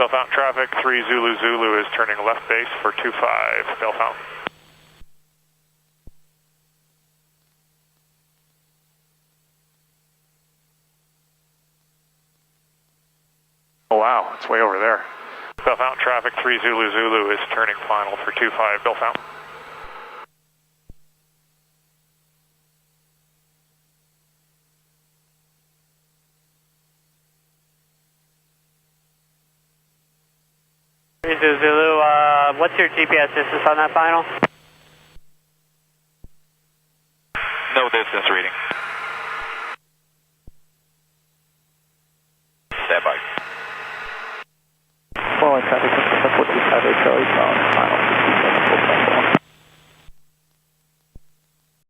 Southbound traffic, 3 Zulu Zulu is turning left base for 25, Bellfountain. Oh wow, it's way over there. Southbound traffic, 3 Zulu Zulu is turning final for 25, Bellfountain. Zulu, what's your GPS distance on that final?